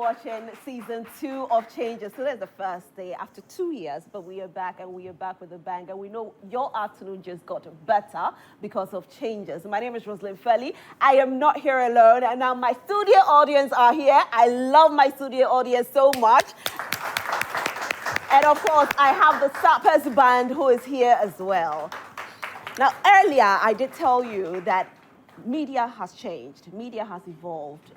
watching season 2 of Changes. Today is the first day after 2 years, but we are back and we are back with a bang. And we know your afternoon just got better because of Changes. My name is Roslyn Felly. I am not here alone. And now my studio audience are here. I love my studio audience so much. And of course, I have the Sappers Band who is here as well. Now, earlier, I did tell you that media has changed. Media has evolved.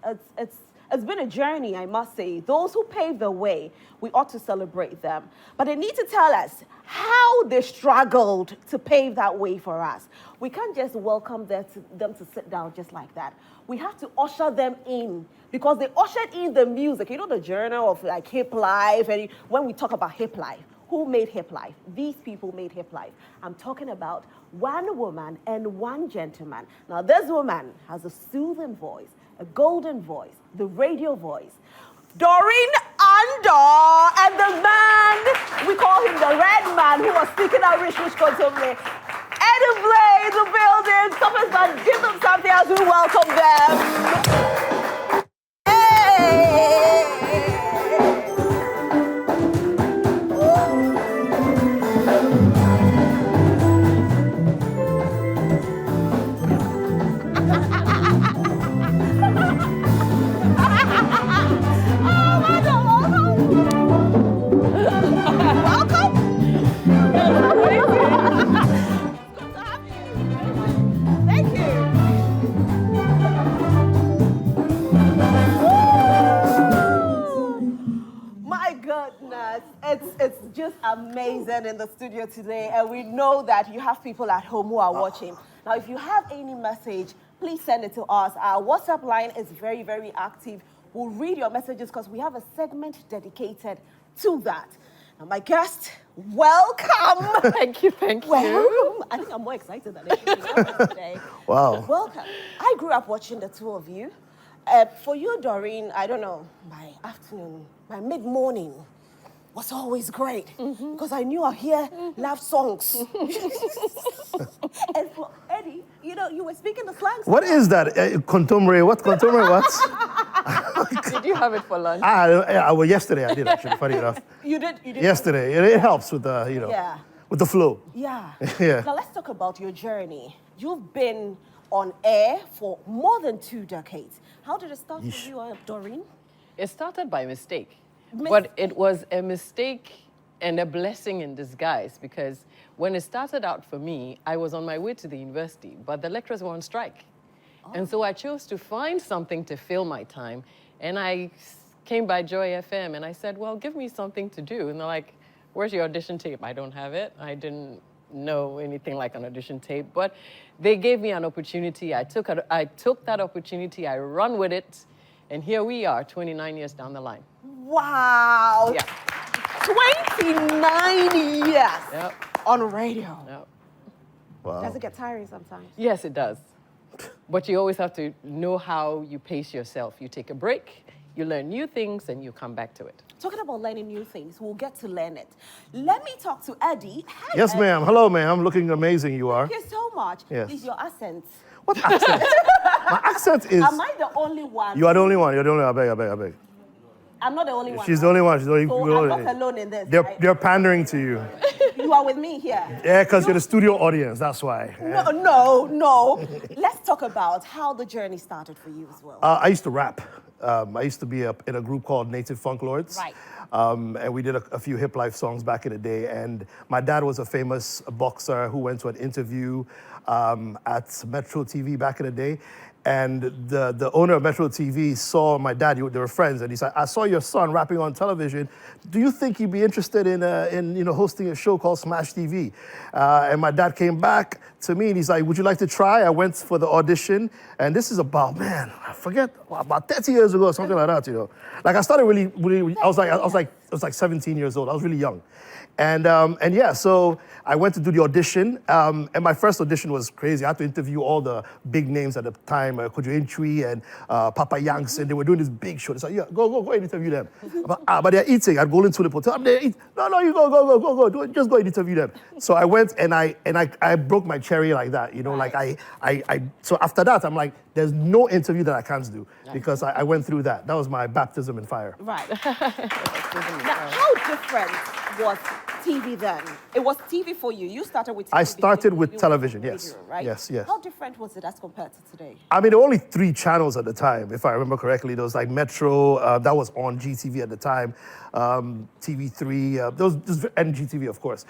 It's been a journey, I must say. Those who paved the way, we ought to celebrate them. But they need to tell us how they struggled to pave that way for us. We can't just welcome them to sit down just like that. We have to usher them in because they ushered in the music. You know the journal of like hip life, and when we talk about hip life, who made hip life? These people made hip life. I'm talking about one woman and one gentleman. Now, this woman has a soothing voice, a golden voice, the radio voice. Doreen Andoh, and the man, we call him the red man who was speaking out rich contemporary. Eddy Blay in the building. Someone give them something as we welcome them. Hey! It's just amazing in the studio today, and we know that you have people at home who are watching. Now, if you have any message, please send it to us. Our WhatsApp line is very, very active. We'll read your messages because we have a segment dedicated to that. Now, my guest, welcome. Thank you. Well, I think I'm more excited than anything else today. Wow. Welcome. I grew up watching the two of you. For you, Doreen, I don't know, my afternoon, my mid-morning was always great because I knew I hear love songs. And for Eddy, you know, you were speaking the slang. What is that? Contemporary? What? Contemporary what? Did you have it for lunch? Well, yesterday I did actually, funny enough. You did? Yesterday. It helps with the, with the flow. Yeah. Yeah. Now let's talk about your journey. You've been on air for more than 2 decades. How did it start for you, Doreen? It started by mistake. But it was a mistake and a blessing in disguise because when it started out for me, I was on my way to the university, but the lecturers were on strike. Oh. And so I chose to find something to fill my time. And I came by Joy FM and I said, well, give me something to do. And they're like, where's your audition tape? I don't have it. I didn't know anything like an audition tape, but they gave me an opportunity. I took that opportunity, I run with it, and here we are, 29 years down the line. Wow. Yeah. 29 years on radio. Yep. Wow. Does it get tiring sometimes? Yes, it does. But you always have to know how you pace yourself. You take a break, you learn new things, and you come back to it. Talking about learning new things, we'll get to learn it. Let me talk to Eddy. Hi, Yes, Eddy. ma'am. Hello, ma'am. Looking amazing you are. Thank you so much. Yes. It's your accent. What accent? My accent is... Am I the only one? You are the only one. You're the only one. I beg. I'm not the only one. She's the only one. She's the only So one. I'm not alone in this. They're pandering to you. You are with me here. Yeah, because you're the studio audience. That's why. No. Let's talk about how the journey started for you as well. I used to rap. I used to be in a group called Native Funk Lords. Right. And we did a few hip life songs back in the day. And my dad was a famous boxer who went to an interview at Metro TV back in the day. And the owner of Metro TV saw my dad, they were friends, and he said, I saw your son rapping on television. Do you think you'd be interested in hosting a show called Smash TV? And my dad came back to me and he's like, would you like to try? I went for the audition, and this is about 30 years ago or something like that, Like I started really, I was like 17 years old. I was really young. And yeah, so I went to do the audition, and my first audition was crazy. I had to interview all the big names at the time, Kojo Entry and Papa Yanks, and they were doing this big show. They said, yeah, go and interview them. But they're eating at Golden Tulip Hotel. They're eating. No, you go. Just go and interview them. So I went and I broke my cherry like that, Like so after that, I'm like, There's no interview that I can't do because I went through that. That was my baptism in fire. Right. Now, how different was TV then? It was TV for you. You started with TV. I started before with you television, radio, yes. right? Yes, yes. How different was it as compared to today? I mean, there were only 3 channels at the time, if I remember correctly. There was like Metro, that was on GTV at the time, TV3, and GTV, of course.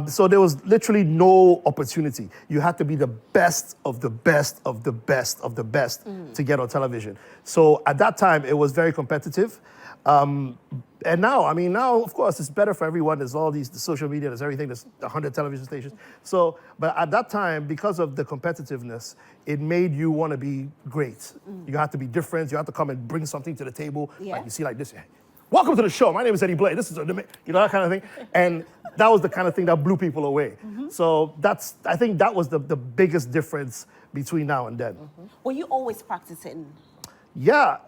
So there was literally no opportunity. You had to be the best of the best of the best of the best to get on television. So at that time, it was very competitive. And now, I mean, now, of course, it's better for everyone. There's all the social media, there's everything, there's 100 television stations. So, but at that time, because of the competitiveness, it made you want to be great. You had to be different. You had to come and bring something to the table. Yeah. Like you see like this. Welcome to the show. My name is Eddy Blay. This is, that kind of thing. And that was the kind of thing that blew people away. So I think that was the biggest difference between now and then. Were you always practicing? Yeah.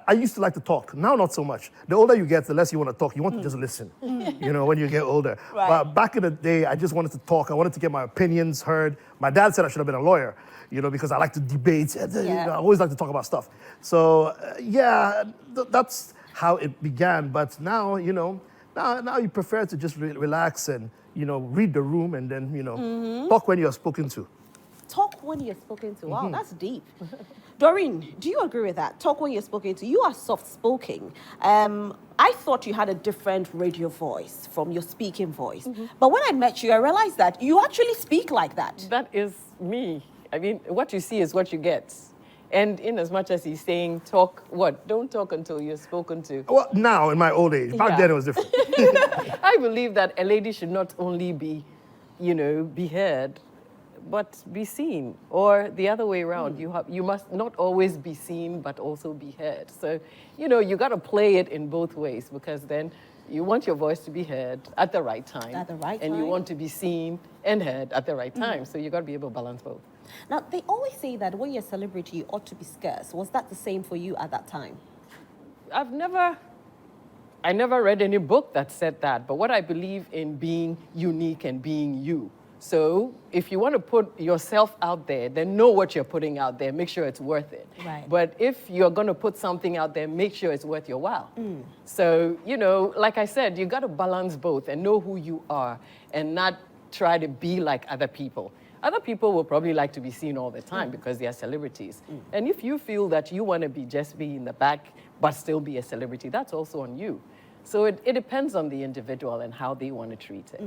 I used to like to talk. Now, not so much. The older you get, the less you want to talk. You want to just listen, when you get older. Right. But back in the day, I just wanted to talk. I wanted to get my opinions heard. My dad said I should have been a lawyer, because I like to debate. I always like to talk about stuff. So, that's how it began. But now, now you prefer to just relax and, read the room and then, talk when you're spoken to. Talk when you're spoken to. Wow, that's deep. Doreen, do you agree with that? Talk when you're spoken to. You are soft-spoken. I thought you had a different radio voice from your speaking voice. But when I met you, I realized that you actually speak like that. That is me. I mean, what you see is what you get. And in as much as he's saying, don't talk until you're spoken to. Well, now, in my old age. Back then, it was different. I believe that a lady should not only be, be heard, but be seen, or the other way around. You must not always be seen, but also be heard. So, you got to play it in both ways, because then you want your voice to be heard at the right time. At the right time. And you want to be seen and heard at the right time. So you got to be able to balance both. Now, they always say that when you're a celebrity, you ought to be scarce. Was that the same for you at that time? I never read any book that said that, but what I believe in being unique and being you. So if you want to put yourself out there, then know what you're putting out there. Make sure it's worth it. Right. But if you're going to put something out there, make sure it's worth your while. So, like I said, you got to balance both and know who you are and not try to be like other people. Other people will probably like to be seen all the time because they are celebrities. And if you feel that you want to be in the back but still be a celebrity, that's also on you. So it depends on the individual and how they want to treat it.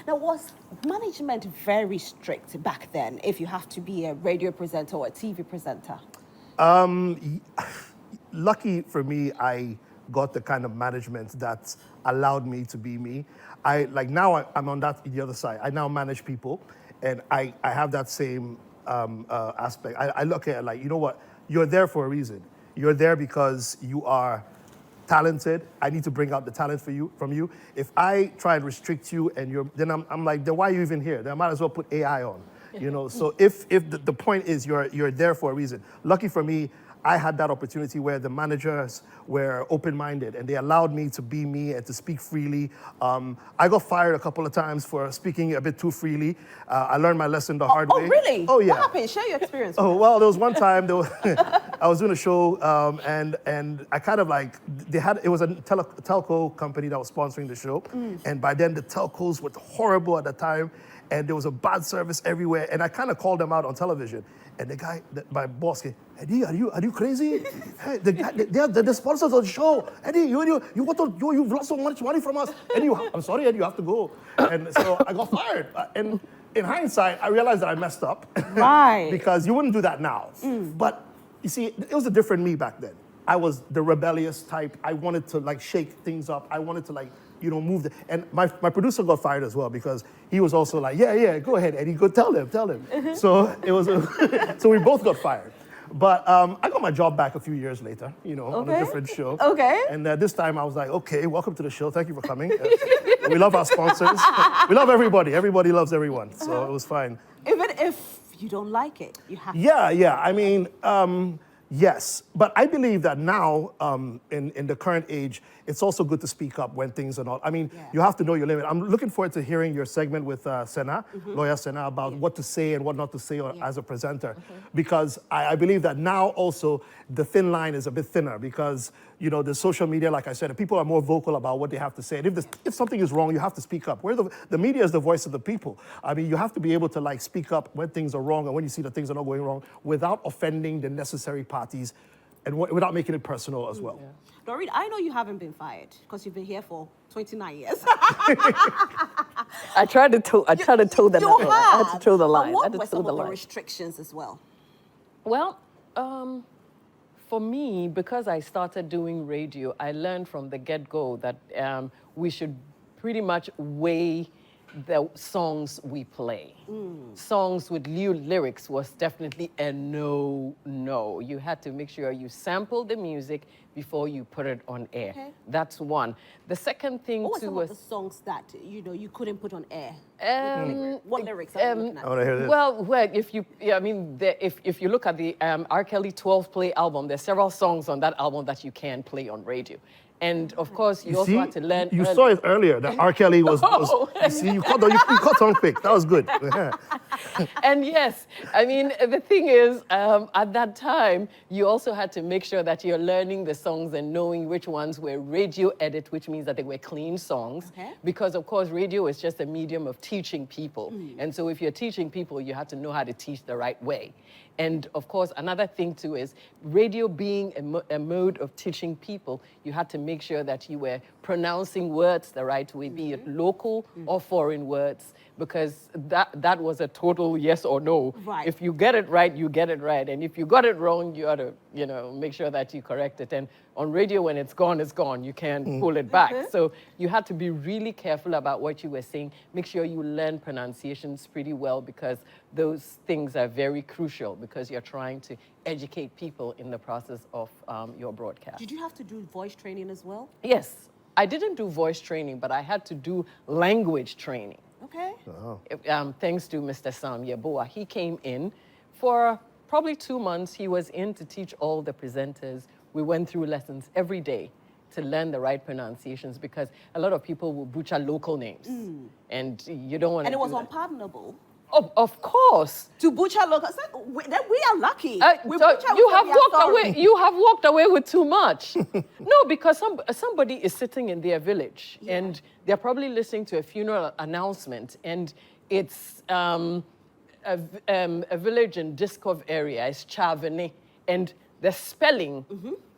Now, was management very strict back then if you have to be a radio presenter or a TV presenter? Lucky for me, I got the kind of management that allowed me to be me. Now I'm on the other side. I now manage people, and I have that same aspect. I look at it like, you know what? You're there for a reason. You're there because you are talented. I need to bring out the talent from you. If I try and restrict you and then I'm like, then why are you even here? Then I might as well put AI on, So if the point is you're there for a reason. Lucky for me, I had that opportunity where the managers were open-minded and they allowed me to be me and to speak freely. I got fired a couple of times for speaking a bit too freely. I learned my lesson the hard way. Oh, really? Oh, yeah. What happened? Share your experience. Oh, well, there was one time I was doing a show and I kind of it was a telco company that was sponsoring the show. And by then the telcos were horrible at the time and there was a bad service everywhere. And I kind of called them out on television. And the guy, my boss, came, Eddy, are you crazy? Hey, they're the sponsors of the show. Eddy, you've lost so much money from us. Eddie, I'm sorry, Eddy, you have to go. And so I got fired. And in hindsight, I realized that I messed up. Right. Because you wouldn't do that now. But you see, it was a different me back then. I was the rebellious type. I wanted to shake things up. I wanted to move and my producer got fired as well because he was also like, yeah, go ahead, Eddy, go tell him. So it was, so we both got fired. But I got my job back a few years later, on a different show. Okay. And this time I was like, okay, welcome to the show. Thank you for coming. We love our sponsors. We love everybody. Everybody loves everyone. So it was fine. Even if you don't like it, you have to. Yeah. I mean, Yes, but I believe that now, in the current age, it's also good to speak up when things are not. I mean, you have to know your limit. I'm looking forward to hearing your segment with Sena, lawyer Sena, about what to say and what not to say as a presenter, because I believe that now also the thin line is a bit thinner because the social media, like I said, people are more vocal about what they have to say. And if something is wrong, you have to speak up. The media is the voice of the people. I mean, you have to be able to speak up when things are wrong and when you see that things are not going wrong without offending the necessary parties and without making it personal as well. Doreen, I know you haven't been fired because you've been here for 29 years. I tried to toe the line. I had to toe the line. But what were some of the restrictions as well? Well, for me, because I started doing radio, I learned from the get-go that we should pretty much weigh the songs we play. Songs with new lyrics was definitely a no. You had to make sure you sample the music before you put it on air. Okay. That's one. The second thing what too was some of the songs that you couldn't put on air? What lyrics are you looking at? I want to hear this. Well, if you look at the R. Kelly 12 Play album, there's several songs on that album that you can play on radio. And of course, you also had to learn. You saw it earlier that R. Kelly was. You see, you caught on quick. That was good. And yes, I mean the thing is, at that time, you also had to make sure that you're learning the songs and knowing which ones were radio edit, which means that they were clean songs. Okay. Because of course, radio is just a medium of teaching people, and so if you're teaching people, you have to know how to teach the right way. And of course, another thing too is radio being a mode of teaching people, you had to make sure that you were pronouncing words the right way, be it local or foreign words, because that was a total yes or no. Right. If you get it right, you get it right. And if you got it wrong, you ought to, make sure that you correct it. And on radio, when it's gone, it's gone. You can't pull it back. So you had to be really careful about what you were saying. Make sure you learn pronunciations pretty well because those things are very crucial because you're trying to educate people in the process of your broadcast. Did you have to do voice training as well? Yes. I didn't do voice training, but I had to do language training. Okay. Thanks to Mr. Sam Yeboah. He came in for probably 2 months. He was in to teach all the presenters. We went through lessons every day to learn the right pronunciations because a lot of people will butcher local names. And you don't want to. And it was unpardonable. Of course. To butcher local, we are lucky. You have walked away with too much. No, because somebody is sitting in their village and they're probably listening to a funeral announcement, and it's a village in Diskov area. It's Chavene, and the spelling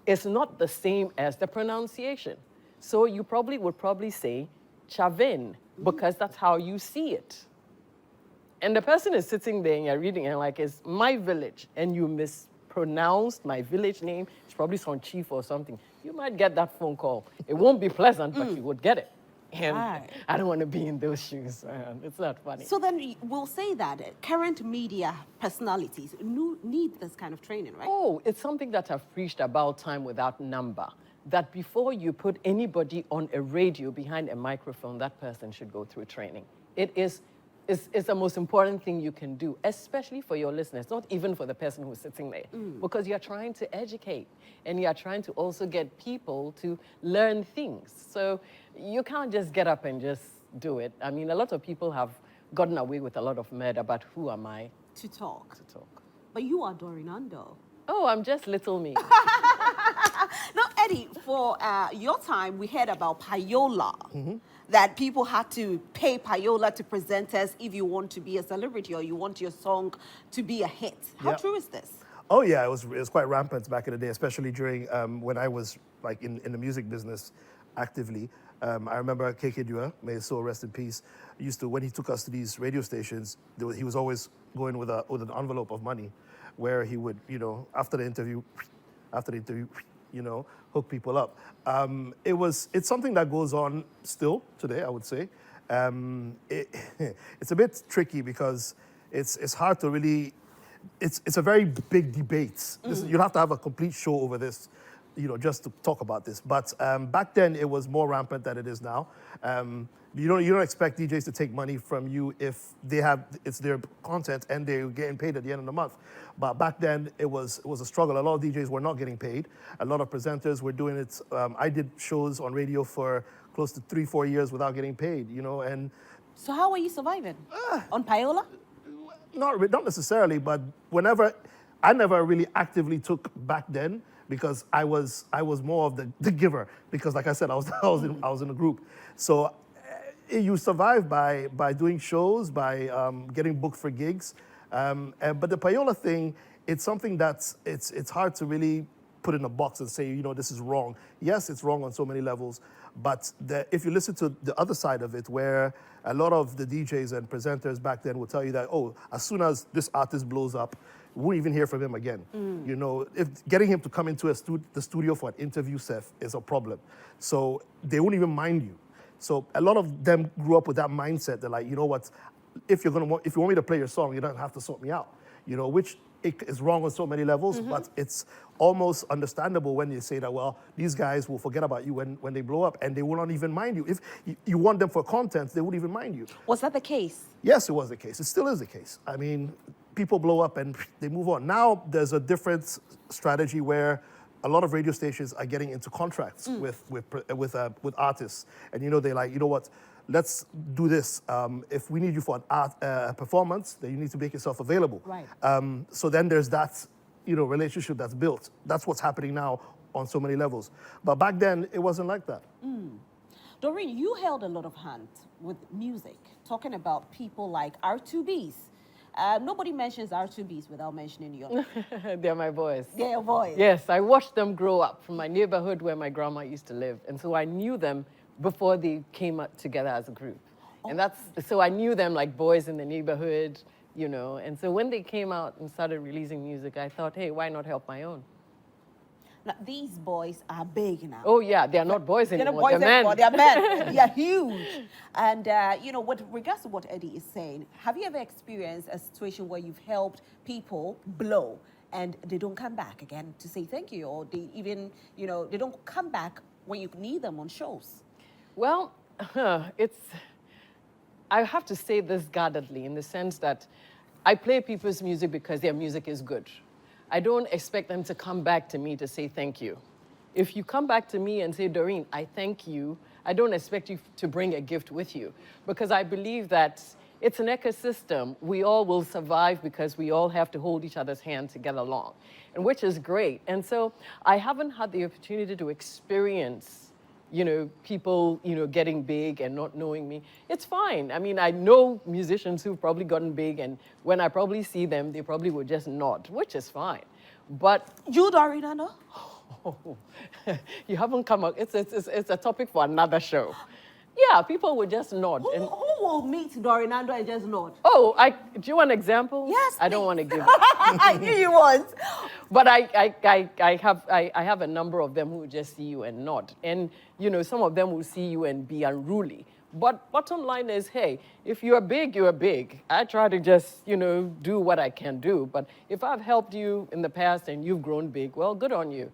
is not the same as the pronunciation. So you would say Chavin because that's how you see it. And the person is sitting there and you're reading and it's my village, and you mispronounced my village name. It's probably some chief or something. You might get that phone call. It won't be pleasant, but you would get it. And I don't want to be in those shoes, man. It's not funny. So then we'll say that current media personalities need this kind of training, right? Oh, it's something that I've preached about time without number. That before you put anybody on a radio behind a microphone, that person should go through training. It's the most important thing you can do, especially for your listeners, not even for the person who's sitting there, because you're trying to educate and you're trying to also get people to learn things. So you can't just get up and just do it. I mean, a lot of people have gotten away with a lot of murder, but who am I? To talk. To talk. But you are Doreen Andoh. Oh, I'm just little me. Now, Eddy, for your time, we heard about payola. That people had to pay payola to presenters if you want to be a celebrity or you want your song to be a hit. How true is this? Oh yeah, it was quite rampant back in the day, especially during when I was in the music business actively. I remember KK Dua, may his soul rest in peace, used to, when he took us to these radio stations, he was always going with an envelope of money, where he would, after the interview, hook people up. It's something that goes on still today, I would say. It's a bit tricky because it's hard to really, it's a very big debate. You'll have to have a complete show over this just to talk about this. But back then, it was more rampant than it is now. You don't expect DJs to take money from you if it's their content and they're getting paid at the end of the month. But back then, it was a struggle. A lot of DJs were not getting paid. A lot of presenters were doing it. I did shows on radio for close to 3-4 years without getting paid, and So how are you surviving? On payola? not necessarily, but I never really actively took back then because I was more of the giver because, like I said, I was in a group. So you survive by doing shows, by getting booked for gigs. But the payola thing, it's something that's it's hard to really put in a box and say, this is wrong. Yes, it's wrong on so many levels, but if you listen to the other side of it, where a lot of the DJs and presenters back then will tell you that, as soon as this artist blows up, we won't even hear from him again. If getting him to come into the studio for an interview, Seth, is a problem. So they won't even mind you. So a lot of them grew up with that mindset. They're like, you know what, if you want me to play your song, you don't have to sort me out. Which it is wrong on so many levels, but it's almost understandable when you say that, well, these guys will forget about you when they blow up and they will not even mind you. If you want them for content, they won't even mind you. Was that the case? Yes, it was the case. It still is the case. I mean, people blow up and they move on. Now there's a different strategy where a lot of radio stations are getting into contracts with artists. And they're like, you know what, let's do this. If we need you for an art performance, then you need to make yourself available. Right. So then there's that, relationship that's built. That's what's happening now on so many levels. But back then, it wasn't like that. Doreen, you held a lot of hand with music, talking about people like R2Bs. Nobody mentions R2Bs without mentioning your They're my boys. They're your boys. Yes, I watched them grow up from my neighborhood where my grandma used to live. And so I knew them before they came up together as a group. And so I knew them like boys in the neighborhood, And so when they came out and started releasing music, I thought, hey, why not help my own? Now, these boys are big now. Oh, yeah, they're not boys They're anymore. not boys anymore. They're men. They're huge. And, with regards to what Eddy is saying, have you ever experienced a situation where you've helped people blow and they don't come back again to say thank you, or they even, they don't come back when you need them on shows? Well, I have to say this guardedly in the sense that I play people's music because their music is good. I don't expect them to come back to me to say thank you. If you come back to me and say, Doreen, I thank you, I don't expect you to bring a gift with you because I believe that it's an ecosystem. We all will survive because we all have to hold each other's hand to get along, and which is great. And so I haven't had the opportunity to experience people, getting big and not knowing me. It's fine. I mean, I know musicians who've probably gotten big, and when I probably see them, they probably would just nod, which is fine. But you, Doreen, Andoh? You haven't come up. It's a topic for another show. Yeah, people would just nod. Who will meet Doreen Andoh and just nod? Oh, do you want an example? Yes, I don't want to give it. I knew you would. But I have a number of them who will just see you and nod. And, some of them will see you and be unruly. But bottom line is, hey, if you're big, you're big. I try to just, do what I can do. But if I've helped you in the past and you've grown big, well, good on you.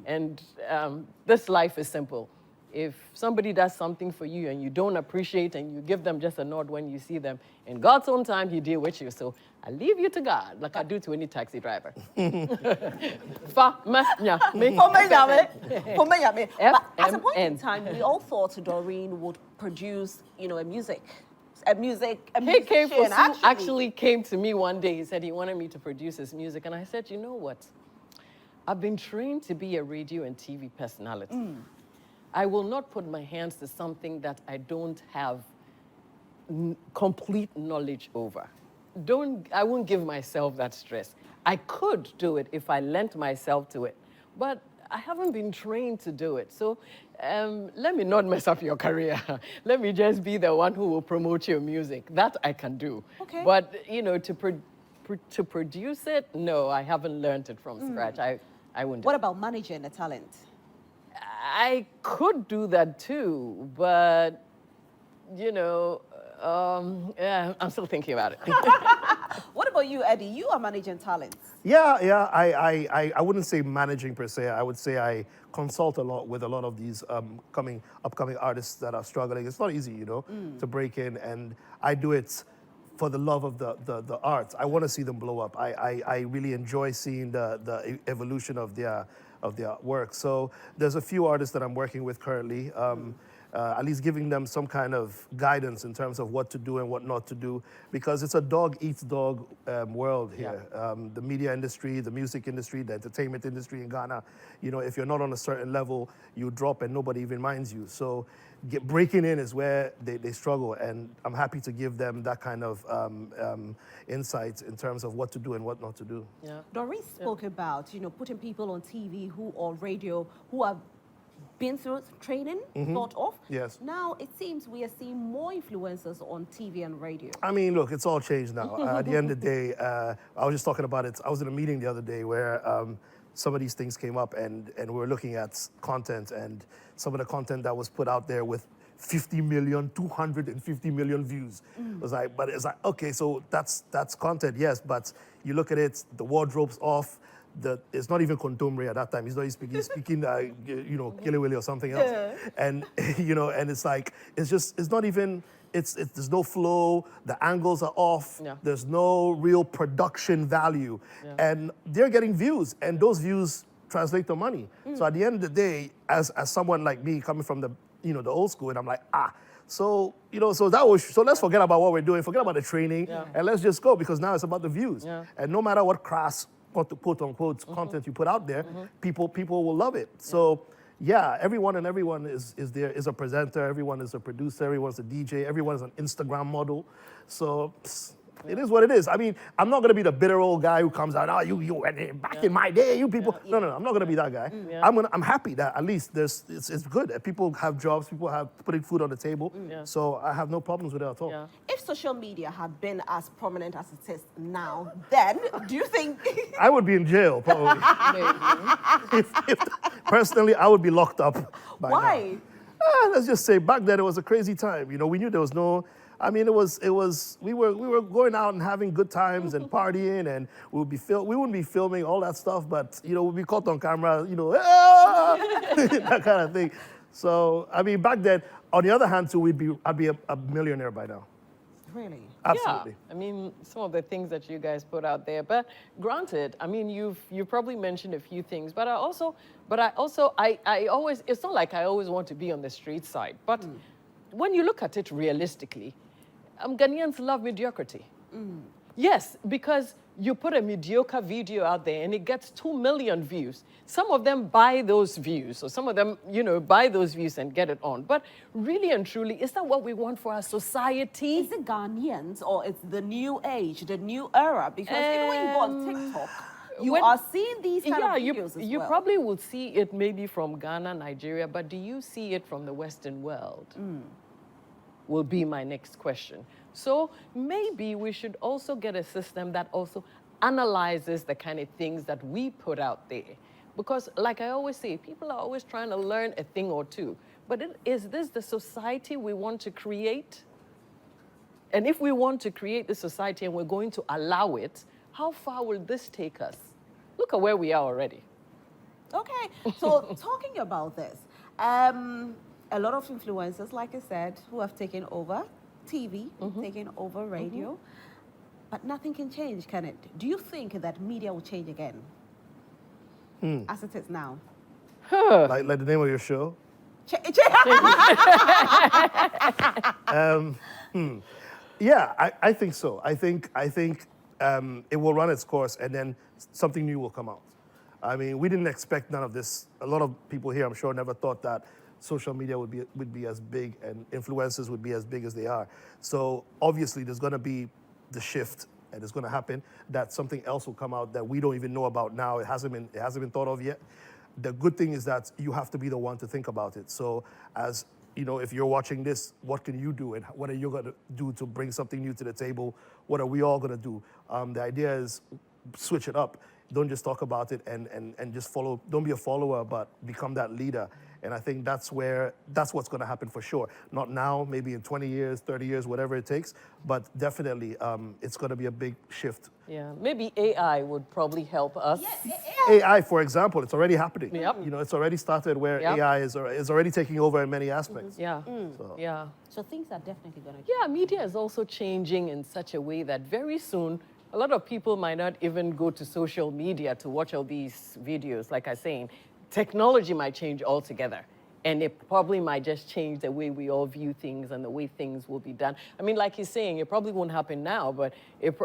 And this life is simple. If somebody does something for you and you don't appreciate and you give them just a nod when you see them, in God's own time, He deal with you. So I leave you to God, like I do to any taxi driver. But at a point in time, we all thought Doreen would produce, a musician. Actually came to me one day. He said he wanted me to produce his music. And I said, you know what? I've been trained to be a radio and TV personality. I will not put my hands to something that I don't have complete knowledge over. I won't give myself that stress. I could do it if I lent myself to it, but I haven't been trained to do it. So let me not mess up your career. Let me just be the one who will promote your music. That I can do. Okay. But, to produce it, no, I haven't learned it from scratch. I wouldn't. What about managing a talent? I could do that too, but, Yeah, I'm still thinking about it. What about you, Eddie? You are managing talents. Yeah. I wouldn't say managing per se. I would say I consult a lot with a lot of these upcoming artists that are struggling. It's not easy, to break in, and I do it for the love of the art. I want to see them blow up. I really enjoy seeing the evolution of their work. So there's a few artists that I'm working with currently. At least giving them some kind of guidance in terms of what to do and what not to do, because it's a dog eats dog world here. The media industry, the music industry, the entertainment industry in Ghana, if you're not on a certain level, you drop and nobody even minds you. So breaking in is where they struggle, and I'm happy to give them that kind of insights in terms of what to do and what not to do. Yeah. Doreen spoke about, putting people on TV or radio who have been through training, sort of. Yes. Now it seems we are seeing more influencers on TV and radio. I mean, look, it's all changed now. At the end of the day, I was just talking about it. I was in a meeting the other day where some of these things came up, and we were looking at content, and some of the content that was put out there with 50 million, 250 million views. It was like, but it's like, okay, so that's content, yes, but you look at it, the wardrobe's off. It's not even contemporary at that time. He's speaking, Kilewele or something else. Yeah. And, and it's like, it's not even, there's no flow, the angles are off, there's no real production value. And they're getting views, and those views translate to money. So at the end of the day, as someone like me coming from the old school, and I'm like, so let's forget about what we're doing, forget about the training, and let's just go, because now it's about the views. And no matter what crass, quote unquote, content you put out there, people will love it. So everyone is a presenter, everyone is a producer, everyone's a DJ, everyone's an Instagram model. So it is what it is. I mean, I'm not gonna be the bitter old guy who comes out, back in my day, you people. No, I'm not gonna be that guy. I'm happy that at least it's good. People have jobs, people have putting food on the table. So I have no problems with it at all. If social media had been as prominent as it is now, then do you think I would be in jail, probably. Personally, I would be locked up by why? now. Let's just say back then it was a crazy time. We knew there was no. I mean, we were going out and having good times and partying, and we wouldn't be filming all that stuff, but we'd be caught on camera, that kind of thing. So I mean, back then, on the other hand, too, I'd be a millionaire by now. Really? Absolutely. Yeah. I mean, some of the things that you guys put out there. But granted, I mean, you probably mentioned a few things, but I always, it's not like I always want to be on the street side, but when you look at it realistically, Ghanaians love mediocrity. Yes, because you put a mediocre video out there and it gets 2 million views. Some of them buy those views, or some of them, buy those views and get it on. But really and truly, is that what we want for our society? Is it Ghanaians, or it's the new age, the new era? Because even when you go on TikTok, you are seeing these kind of videos you probably will see it maybe from Ghana, Nigeria, but do you see it from the Western world? Will be my next question. So maybe we should also get a system that also analyzes the kind of things that we put out there. Because like I always say, people are always trying to learn a thing or two. But is this the society we want to create? And if we want to create the society and we're going to allow it, how far will this take us? Look at where we are already. Okay, so talking about this, a lot of influencers, like I said, who have taken over TV, taken over radio, but nothing can change, can it? Do you think that media will change again, as it is now? Like the name of your show? Yeah, I think so. I think it will run its course, and then something new will come out. I mean, we didn't expect none of this. A lot of people here, I'm sure, never thought that social media would be as big and influencers would be as big as they are. So obviously there's going to be the shift, and it's going to happen that something else will come out that we don't even know about now. It hasn't been thought of yet. The good thing is that you have to be the one to think about it. So as if you're watching this, what can you do, and what are you going to do to bring something new to the table? What are we all going to do? The idea is switch it up. Don't just talk about it and just follow. Don't be a follower, but become that leader And I think that's what's going to happen for sure. Not now, maybe in 20 years, 30 years, whatever it takes, but definitely it's going to be a big shift. Yeah, maybe AI would probably help us. AI, for example, it's already happening. Yep. You know, it's already started where Yep. AI is already taking over in many aspects. Yeah, So. yeah. So things are definitely going to change. Yeah, media is also changing in such a way that very soon, a lot of people might not even go to social media to watch all these videos. Like I was saying, technology might change altogether. And it probably might just change the way we all view things and the way things will be done. I mean, like he's saying, it probably won't happen now, but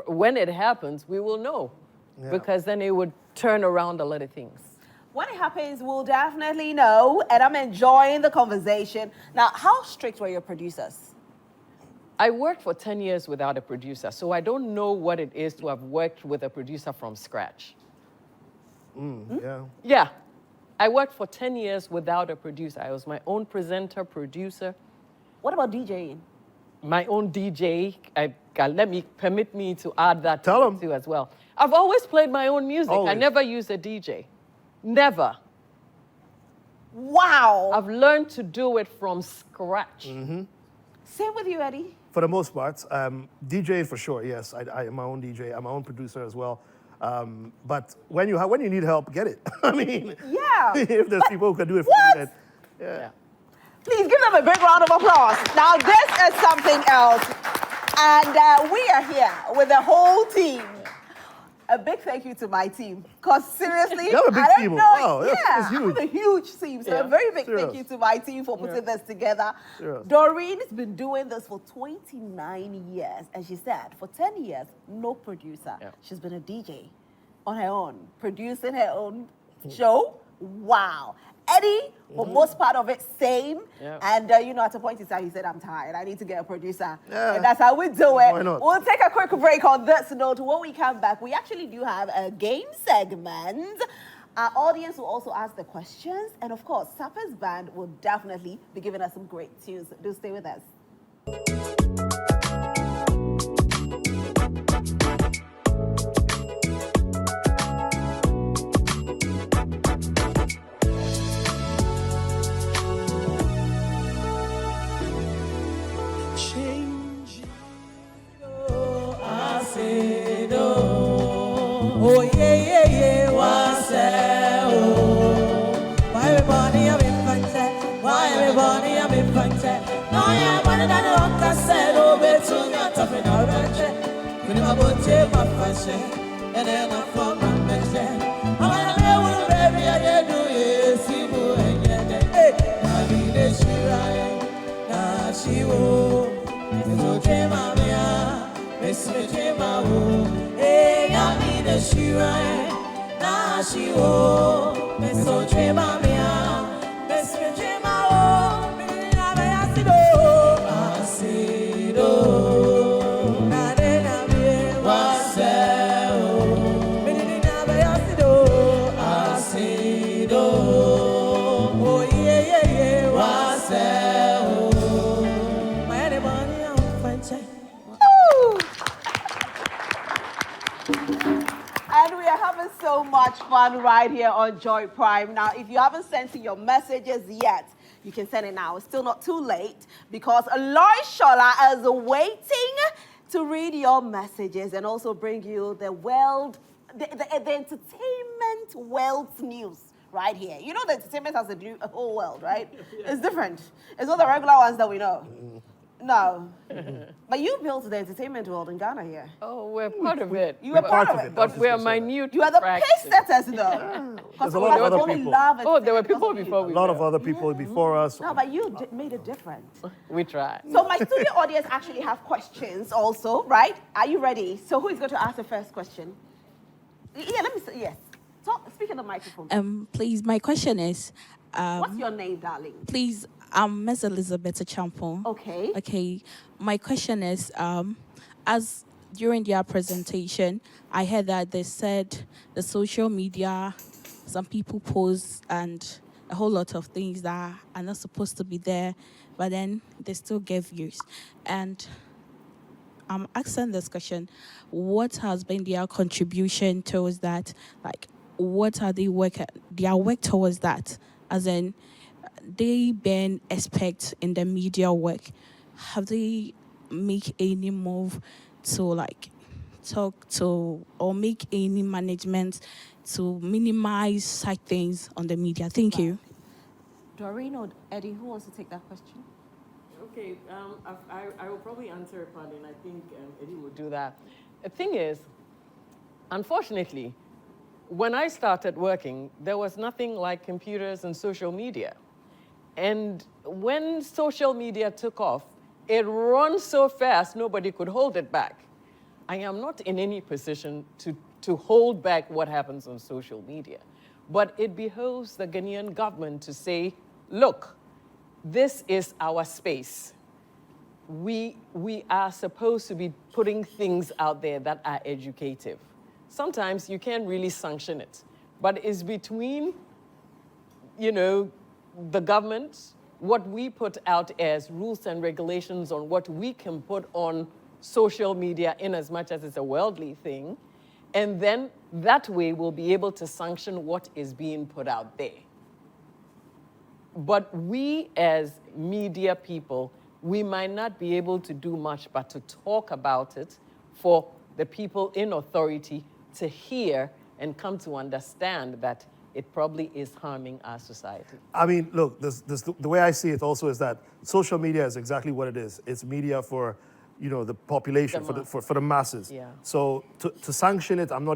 when it happens, we will know. Yeah. Because then it would turn around a lot of things. When it happens, we'll definitely know, and I'm enjoying the conversation. Now, how strict were your producers? I worked for 10 years without a producer, so I don't know what it is to have worked with a producer from scratch. Yeah. Yeah, I worked for 10 years without a producer. I was my own presenter, producer, What about DJing? my own DJ. Permit me to add that Tell to 'em. it too as well. I've always played my own music. I Always. never used a DJ. Never. Wow. I've learned to do it from scratch. Same with you, Eddie. For the most part, DJing for sure. Yes, I am my own DJ. I'm my own producer as well. But when you need help, get it. I mean, Yeah. if there's people who can do it for What? you, then yeah. Please give them a big round of applause. Now, this is something else. And we are here with the whole team. A big thank you to my team. Because seriously, You have a big I don't team. know. Wow, that's yeah, I huge. have a huge team. So Yeah. a very big Serious. thank you to my team for putting this together. Serious. Doreen has been doing this for 29 years. And she said, for 10 years, no producer. Yeah. She's been a DJ on her own, producing her own show. Wow. Eddie, for most part of it, same. Yeah. And, at a point in time, he said, I'm tired. I need to get a producer. Yeah. And that's how we do it. Why not? We'll take a quick break on this note. When we come back, we actually do have a game segment. Our audience will also ask the questions. And, of course, Sapper's Band will definitely be giving us some great tunes. Do stay with us. Oh yeah, yeah, yeah, what's that? Oh, why everybody I'm in fancy? Why everybody I'm in fancy? No, yeah, but I don't want to say, oh, bet you not up in our ranch. When I'm about to take my fashion, and then I'm from my message. I'm gonna be with a baby, I do it, see who and yet, hey, I be the Shirai, nah, she will. It's okay, mamma, it's okay, mamma. Hey, I be the Shirai, nah, she will. It's okay, mamma, it's okay, mamma. Me, I be asido, na de na be waseo. Me, I be asido. Oh yeah, yeah, yeah, waseo. My anybody I'm fine. And we are having so much fun right here on Joy Prime. Now, if you haven't sent in your messages yet, you can send it now. It's still not too late because Aloy Shola is waiting to read your messages and also bring you the entertainment world's news right here. You know the entertainment has a whole world, right? It's different. It's not the regular ones that we know. No. But you built the entertainment world in Ghana here. Oh, we're part of it. You were part of it. But we're minute. You are the fraction. pace setters, though. There's a lot of other only people. love Oh, there were entertainment people because of before you. we A lot were. of other people before us. No, but you made it different. We tried. So my studio audience actually have questions also, right? Are you ready? So who is going to ask the first question? Yeah, let me say, yes. Speak in the microphone. Please, my question is, What's your name, darling? please, I'm Miss Elizabeth Champo. Okay. Okay. My question is, as during their presentation, I heard that they said the social media, some people post and a whole lot of things that are not supposed to be there, but then they still get views. And I'm asking this question, what has been their contribution towards that? Like, what are they their work towards that? As in, they been experts in the media work? Have they make any move to like talk to or make any management to minimize such things on the media? Thank you. Doreen or Eddie, who wants to take that question? Okay, I will probably answer it partly, and I think Eddy will do that. The thing is, unfortunately, when I started working, there was nothing like computers and social media. And when social media took off, it runs so fast, nobody could hold it back. I am not in any position to hold back what happens on social media. But it behoves the Ghanaian government to say, look, this is our space. We are supposed to be putting things out there that are educative. Sometimes you can't really sanction it, but it's between, the government, what we put out as rules and regulations on what we can put on social media in as much as it's a worldly thing, and then that way we'll be able to sanction what is being put out there. But we as media people, we might not be able to do much but to talk about it for the people in authority to hear and come to understand that it probably is harming our society. I mean, look, the way I see it also is that social media is exactly what it is. It's media for, the population, for the masses. Yeah. So to sanction it, I'm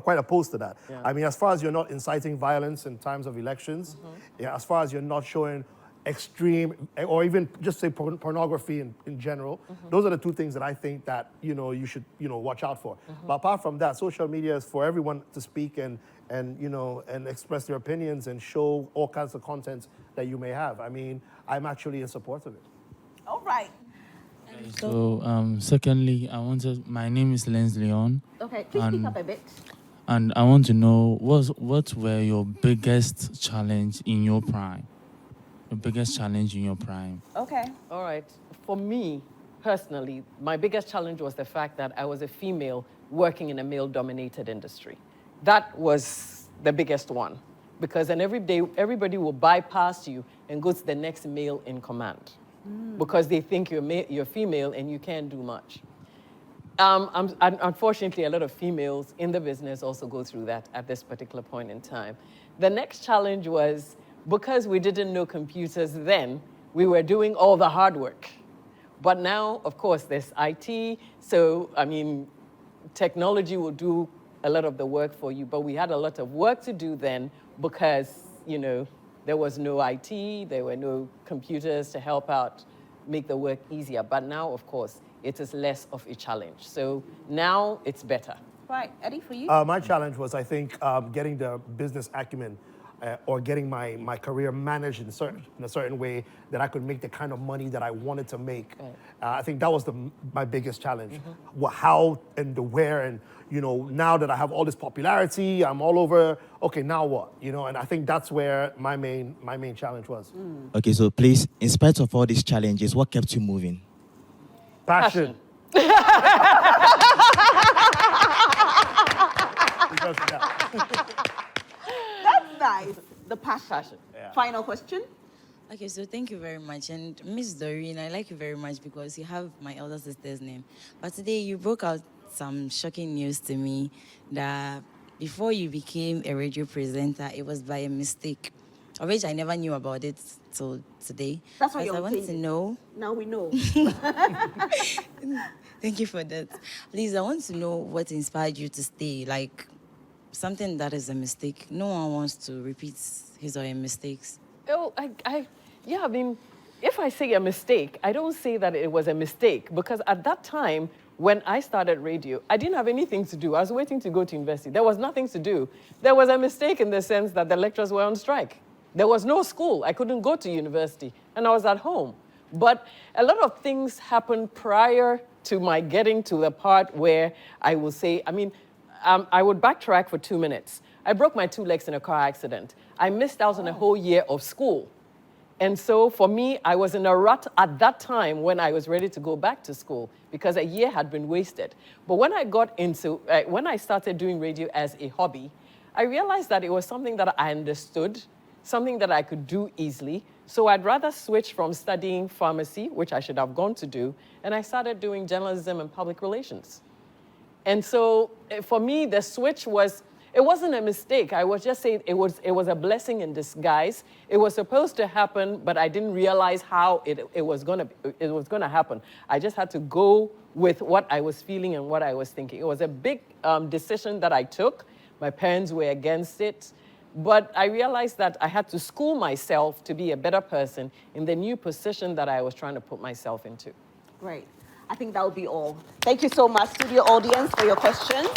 quite opposed to that. Yeah. I mean, as far as you're not inciting violence in times of elections, yeah, as far as you're not showing extreme, or even just say pornography in general, those are the two things that I think that, you should, watch out for. But apart from that, social media is for everyone to speak and express their opinions and show all kinds of content that you may have. I mean, I'm actually in support of it. All right. So, secondly, my name is Lenz Leon. Okay, please speak up a bit. And I want to know what were your biggest challenge in your prime? Your biggest challenge in your prime? Okay. All right. For me, personally, my biggest challenge was the fact that I was a female working in a male-dominated industry. That was the biggest one. Because then every day, everybody will bypass you and go to the next male in command. Because they think you're female and you can't do much. Unfortunately, a lot of females in the business also go through that at this particular point in time. The next challenge was, because we didn't know computers then, we were doing all the hard work. But now, of course, there's IT, so, technology will do a lot of the work for you, but we had a lot of work to do then because, there was no IT, there were no computers to help out, make the work easier. But now, of course, it is less of a challenge. So now it's better. Right, Eddie, for you? My challenge was, I think, getting the business acumen or getting my career managed in a certain way that I could make the kind of money that I wanted to make. Right. I think that was my biggest challenge. How and the where, and now that I have all this popularity, I'm all over. Okay, now what? And I think that's where my main challenge was. Okay, so please, in spite of all these challenges, what kept you moving? Passion. That's nice. The passion. Yeah. Final question. Okay, so thank you very much. And Miss Doreen, I like you very much because you have my elder sister's name. But today you broke out some shocking news to me that before you became a radio presenter, it was by a mistake, of which I never knew about it till today. That's why But I want to know. Now we know. Thank you for that. Please, I want to know what inspired you to stay. Like something that is a mistake. No one wants to repeat his or her mistakes. Oh, if I say a mistake, I don't say that it was a mistake, because at that time, when I started radio, I didn't have anything to do. I was waiting to go to university. There was nothing to do. There was a mistake in the sense that the lecturers were on strike. There was no school. I couldn't go to university, and I was at home. But a lot of things happened prior to my getting to the part where I will say, I would backtrack for 2 minutes. I broke my 2 legs in a car accident. I missed out on a whole year of school. And so for me, I was in a rut at that time when I was ready to go back to school because a year had been wasted. But when I started doing radio as a hobby, I realized that it was something that I understood, something that I could do easily. So I'd rather switch from studying pharmacy, which I should have gone to do, and I started doing journalism and public relations. And so for me, the switch was, it wasn't a mistake. I was just saying it was a blessing in disguise. It was supposed to happen, but I didn't realize how it was gonna happen. I just had to go with what I was feeling and what I was thinking. It was a big decision that I took. My parents were against it. But I realized that I had to school myself to be a better person in the new position that I was trying to put myself into. Great. I think that will be all. Thank you so much, studio audience, for your questions.